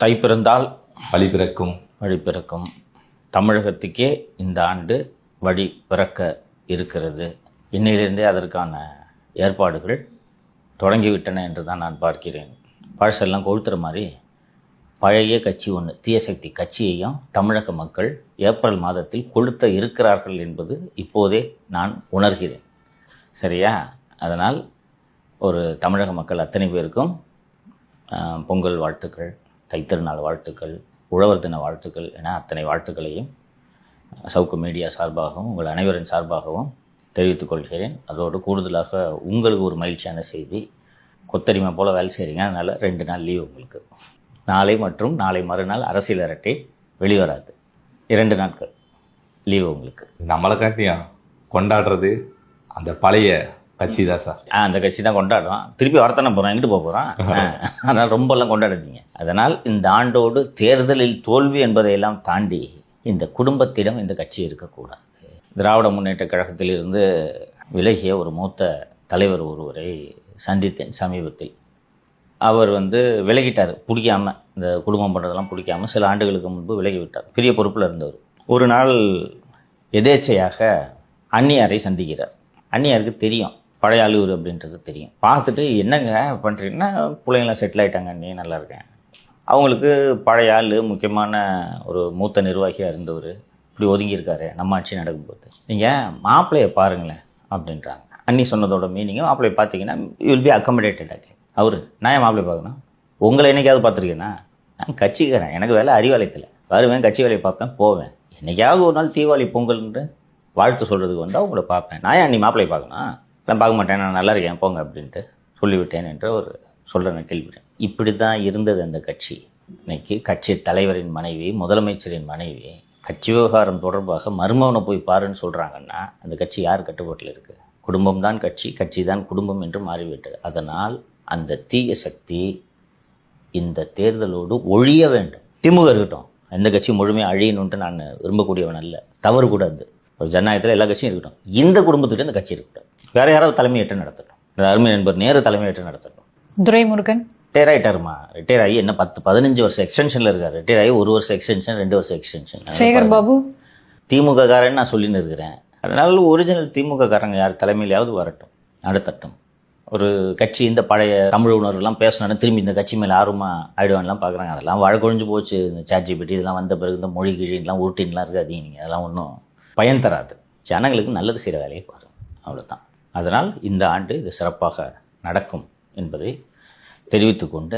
தை பிறந்தால் வழி பிறக்கும். வழி பிறக்கும். தமிழகத்துக்கே இந்த ஆண்டு வழி பிறக்க இருக்கிறது. இன்னையிலிருந்தே அதற்கான ஏற்பாடுகள் தொடங்கிவிட்டன என்று தான் நான் பார்க்கிறேன். பழசெல்லாம் கொளுத்துற மாதிரி பழைய கட்சி ஒன்று, தீயசக்தி கட்சியையும் தமிழக மக்கள் ஏப்ரல் மாதத்தில் கொளுத்த இருக்கிறார்கள் என்பது இப்போதே நான் உணர்கிறேன். சரியா? அதனால் ஒரு தமிழக மக்கள் அத்தனை பேருக்கும் பொங்கல் வாழ்த்துக்கள், தைத்திருநாள் வாழ்த்துக்கள், உழவர் தின வாழ்த்துக்கள் என அத்தனை வாழ்த்துக்களையும் சவுக்கு மீடியா சார்பாகவும் உங்கள் அனைவரின் சார்பாகவும் தெரிவித்துக் கொள்கிறேன். அதோடு கூடுதலாக உங்களுக்கு ஒரு மகிழ்ச்சியான செய்தி, கொத்தடிமை போல் வேலை செய்கிறீங்க, அதனால் 2 நாள் லீவ் உங்களுக்கு. நாளை மற்றும் நாளை மறுநாள் அரசியல் அரட்டை வெளிவராது. 2 நாட்கள் லீவு உங்களுக்கு. நம்மளை காட்டியும் கொண்டாடுறது அந்த பழைய கட்சி தான் சார். அந்த கட்சி தான் கொண்டாடுறோம். திருப்பி வரத்தானே போகிறோம், எங்கிட்டு போக போகிறோம். அதனால் ரொம்பலாம் கொண்டாடுறீங்க. அதனால் இந்த ஆண்டோடு தேர்தலில் தோல்வி என்பதையெல்லாம் தாண்டி இந்த குடும்பத்திடம் இந்த கட்சி இருக்கக்கூடாது. திராவிட முன்னேற்ற கழகத்திலிருந்து விலகிய ஒரு மூத்த தலைவர் ஒருவரை சந்தித்தேன் சமீபத்தில். அவர் விலகிட்டார், பிடிக்காமல், இந்த குடும்பம் பண்ணுறதெல்லாம் பிடிக்காமல் சில ஆண்டுகளுக்கு முன்பு விலகிவிட்டார். பெரிய பொறுப்பில் இருந்தவர். ஒரு நாள் எதேச்சையாக அந்நியாரை சந்திக்கிறார். அந்நியாருக்கு தெரியும் பழைய அலுவலர் அப்படின்றது தெரியும். பார்த்துட்டு என்னங்க பண்ணுறீங்கன்னா, பிள்ளைங்களாம் செட்டில் ஆகிட்டாங்க, நீ நல்லா இருக்கேன். அவங்களுக்கு பழைய ஆள், முக்கியமான ஒரு மூத்த நிர்வாகியாக இருந்தவர் இப்படி ஒதுங்கியிருக்காரு நம்ம ஆட்சி நடக்கும்போது. நீங்கள் மாப்பிள்ளையை பாருங்களேன் அப்படின்றாங்க. அண்ணி சொன்னதோட மீனிங்கு, மாப்பிள்ளையை பார்த்தீங்கன்னா யூ வில் பி அக்கமடேட்டட் ஆகி. அவர், நான் என் மாப்பிள்ளையை பார்க்கணும், உங்களை என்னைக்காவது பார்த்துருக்கேன்னா? நான் கட்சிக்கிறேன், எனக்கு வேலை அறிவாலயத்தில் வருவேன், கட்சி வேலையை பார்ப்பேன், போவேன். என்னைக்காவது ஒரு நாள் தீபாவளி பொங்கல்ன்று வாழ்த்து சொல்கிறதுக்கு வந்தால் உங்களை பார்ப்பேன். நான் ஏன் நீ மாப்பிள்ளையை பார்க்கணும்? நான் பார்க்க மாட்டேன், நான் நல்லா இருக்கேன், போங்க அப்படின்ட்டு சொல்லிவிட்டேன் என்று ஒரு சொல்கிறேன், கேள்விட்டேன். இப்படி தான் இருந்தது அந்த கட்சி. இன்னைக்கு கட்சி தலைவரின் மனைவி, முதலமைச்சரின் மனைவி கட்சி விவகாரம் தொடர்பாக மருமகனை போய் பாருன்னு சொல்கிறாங்கன்னா அந்த கட்சி யார் கட்டுப்பாட்டில் இருக்குது? குடும்பம் தான் கட்சி, கட்சி தான் குடும்பம் என்று மாறிவிட்டது. அதனால் அந்த தீய சக்தி இந்த தேர்தலோடு ஒழிய வேண்டும். திமுக இருக்கட்டும், எந்த கட்சி முழுமையாக அழியணுன்ட்டு நான் விரும்பக்கூடியவன் அல்ல, தவறு கூட. அது ஒரு ஜனநாயகத்தில் எல்லா கட்சியும் இருக்கட்டும். இந்த குடும்பத்துக்கிட்ட இந்த கட்சி இருக்கட்டும். வேறு யாராவது தலைமையேற்று நடத்தட்டும். அருமை நண்பர் நேரு தலைமையேற்று நடத்தட்டும். துரைமுருகன் ரிட்டையர் ஆகிட்டாருமா. ரிட்டையர் ஆகி என்ன 10-15 வருஷம் எக்ஸ்டென்ஷனில் இருக்கார். ரிட்டையர் ஆகி 1 வருஷம் எக்ஸ்டென்ஷன், 2 வருஷம் எக்ஸ்டென்ஷன். சேகர் பாபு திமுக காரன்னு நான் சொல்லின்னு இருக்கிறேன். அதனால ஒரிஜினல் திமுக காரங்க யார் தலைமையிலாவது வரட்டும், நடத்தட்டும். ஒரு கட்சி இந்த பழைய தமிழ் உணர்வுலாம் பேசணுன்னு திரும்பி இந்த கட்சி மேலே ஆர்வமாக ஆயிடுவான்லாம் பார்க்குறாங்க. அதெல்லாம் வழக்கொழிஞ்சு போச்சு. இந்த ChatGPT இதெல்லாம் வந்த பிறகு இந்த மொழி கிழிலாம் உருட்டின்லாம் இருக்காதீங்க நீங்கள். அதெல்லாம் ஒன்றும் பயன் தராது. ஜனங்களுக்கு நல்லது செய்கிற வேலையை பாருங்கள், அவ்வளோதான். அதனால் இந்த ஆண்டு இது சிறப்பாக நடக்கும் என்பதை தெரிவித்துக்கொண்டு